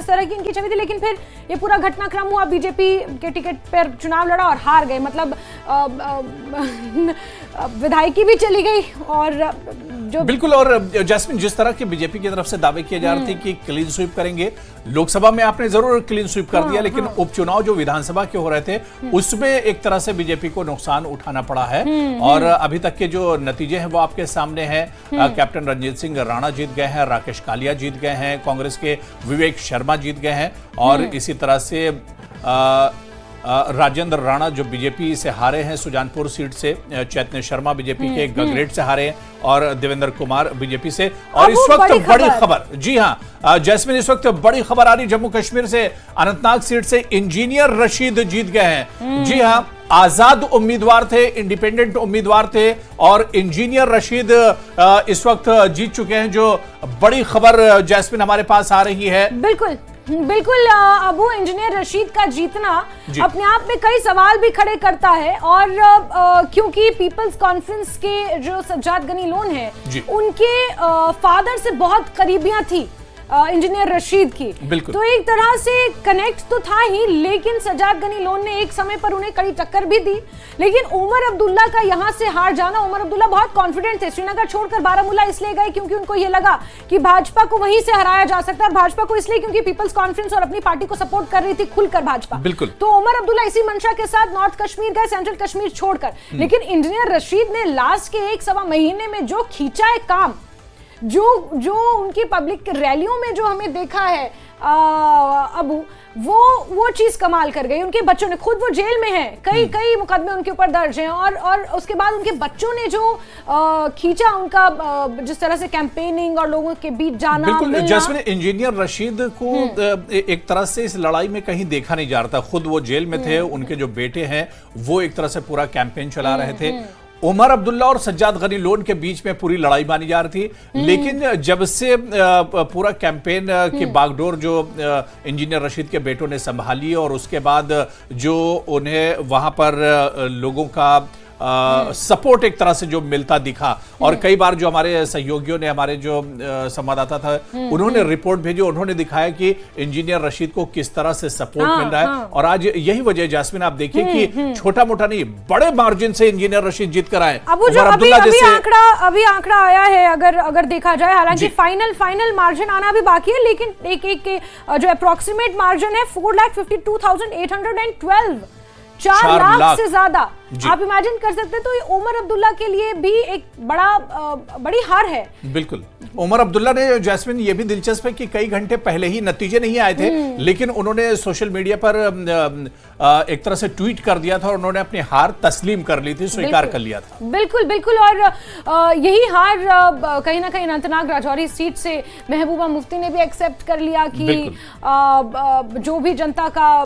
इस तरह की इनकी छवि थी, लेकिन फिर ये पूरा घटनाक्रम हुआ, बीजेपी के टिकट पर चुनाव लड़ा और हार गए। मतलब विधायकी भी चली गई और जो बिल्कुल। और जैस्मिन, जिस तरह के बीजेपी की तरफ से दावे किए जा रहे थे कि क्लीन स्वीप करेंगे, लोकसभा में आपने जरूर क्लीन स्वीप कर दिया, लेकिन उपचुनाव जो विधानसभा के हो रहे थे उसमें एक तरह से बीजेपी को नुकसान उठाना पड़ा है। और अभी तक के जो नतीजे हैं वो आपके सामने हैं। कैप्टन रंजीत सिंह राणा जीत गए हैं, राकेश कालिया जीत गए हैं, कांग्रेस के विवेक शर्मा जीत गए हैं, और इसी तरह से राजेंद्र राणा जो बीजेपी से हारे हैं सुजानपुर सीट से, चैतन्य शर्मा बीजेपी के गगरेट से हारे हैं, और देवेंद्र कुमार बीजेपी से। और इस वक्त बड़ी खबर, जी हां जैस्मिन, इस वक्त बड़ी खबर आ रही जम्मू कश्मीर से, अनंतनाग सीट से इंजीनियर रशीद जीत गए हैं। जी हां, आजाद उम्मीदवार थे, इंडिपेंडेंट उम्मीदवार थे, और इंजीनियर रशीद इस वक्त जीत चुके हैं। जो बड़ी खबर जैस्मिन हमारे पास आ रही है। बिल्कुल बिल्कुल अबू, इंजीनियर रशीद का जीतना अपने आप में कई सवाल भी खड़े करता है। और क्योंकि पीपल्स कॉन्फ्रेंस के जो सज्जाद गनी लोन है, उनके फादर से बहुत करीबियां थी इंजीनियर रशीद की, तो एक तरह से कनेक्ट तो था ही, लेकिन सज्जाद गनी लोन ने एक समय पर उन्हें कड़ी टक्कर भी दी। लेकिन उमर अब्दुल्ला का यहां से हार जाना, उमर अब्दुल्ला बहुत कॉन्फिडेंट थे, श्रीनगर छोड़कर बारामूला इसलिए गए क्योंकि उनको ये लगा कि भाजपा को वहीं से हराया जा सकता है, और भाजपा को इसलिए क्योंकि पीपल्स कॉन्फ्रेंस और अपनी पार्टी को सपोर्ट कर रही थी खुलकर भाजपा। तो उमर अब्दुल्ला इसी मंशा के साथ नॉर्थ कश्मीर गए, सेंट्रल कश्मीर छोड़कर। लेकिन इंजीनियर रशीद ने लास्ट के 1-1.25 महीने में जो खींचा है काम, जो उनकी पब्लिक रैलियों में जो हमें देखा है अबू, वो चीज कमाल कर गई। उनके बच्चों ने, खुद वो जेल में हैं, कई मुकदमे उनके ऊपर दर्ज हैं, और उसके बाद उनके बच्चों ने जो खींचा उनका जिस तरह से कैंपेनिंग और लोगों के बीच जाना। बिल्कुल, जैसे इंजीनियर रशीद को एक तरह से इस लड़ाई में कहीं देखा नहीं जा रहा था। खुद वो जेल में थे, उनके जो बेटे हैं वो एक तरह से पूरा कैंपेन चला रहे थे। उमर अब्दुल्ला और सज्जाद गनी लोन के बीच में पूरी लड़ाई मानी जा रही थी। लेकिन जब से पूरा कैंपेन की बागडोर जो इंजीनियर रशीद के बेटों ने संभाली, और उसके बाद जो उन्हें वहां पर लोगों का सपोर्ट एक तरह से जो मिलता दिखा, और कई बार जो हमारे सहयोगियों ने, हमारे जो संवाददाता था, उन्होंने रिपोर्ट भेजी, उन्होंने दिखाया कि इंजीनियर रशीद को किस तरह से सपोर्ट मिल रहा है। और आज यही वजह जैस्मिन, आप देखिए कि छोटा मोटा नहीं, बड़े मार्जिन से इंजीनियर रशीद जीत कर आए। अभी आंकड़ा आया है अगर देखा जाए, हालांकि फाइनल मार्जिन आना भी बाकी है, लेकिन एक जो अप्रोक्सीमेट मार्जिन है 4,52,812, 4 लाख से ज्यादा। आप इमेजिन कर सकते हैं। तो ये उमर अब्दुल्ला के लिए भी एक बड़ी हार है। बिल्कुल, उमर अब्दुल्ला ने, जैस्मिन, ये भी दिलचस्प है कि कई घंटे पहले ही, नतीजे नहीं आए थे, लेकिन उन्होंने सोशल मीडिया पर एक तरह से ट्वीट कर दिया था, और उन्होंने अपनी हार तस्लीम कर ली थी, स्वीकार कर लिया था। बिल्कुल। और यही हार कहीं ना कहीं अनंतनाग राजौरी सीट से महबूबा मुफ्ती ने भी एक्सेप्ट कर लिया कि जो भी जनता का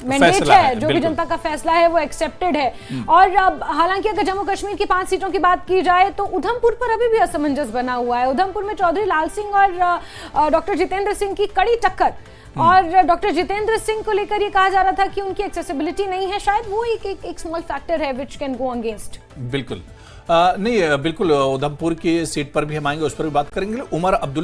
मैंडेट है, जो भी जनता का फैसला है, वो एक्सेप्टेड है। और हालांकि अगर जम्मू कश्मीर की 5 सीटों की बात की जाए तो उधमपुर पर अभी भी असमंजस बना हुआ है। उधमपुर में चौधरी लाल सिंह और डॉक्टर जितेंद्र सिंह की कड़ी टक्कर, और डॉक्टर जितेंद्र सिंह को लेकर ये कहा जा रहा था कि उनकी एक्सेसिबिलिटी नहीं है, शायद वो एक स्मॉल फैक्टर है व्हिच कैन गो अगेंस्ट। बिल्कुल नहीं, बिल्कुल उधमपुर की सीट पर भी हम आएंगे, उस पर भी बात करेंगे। उमर अब्दुल्ला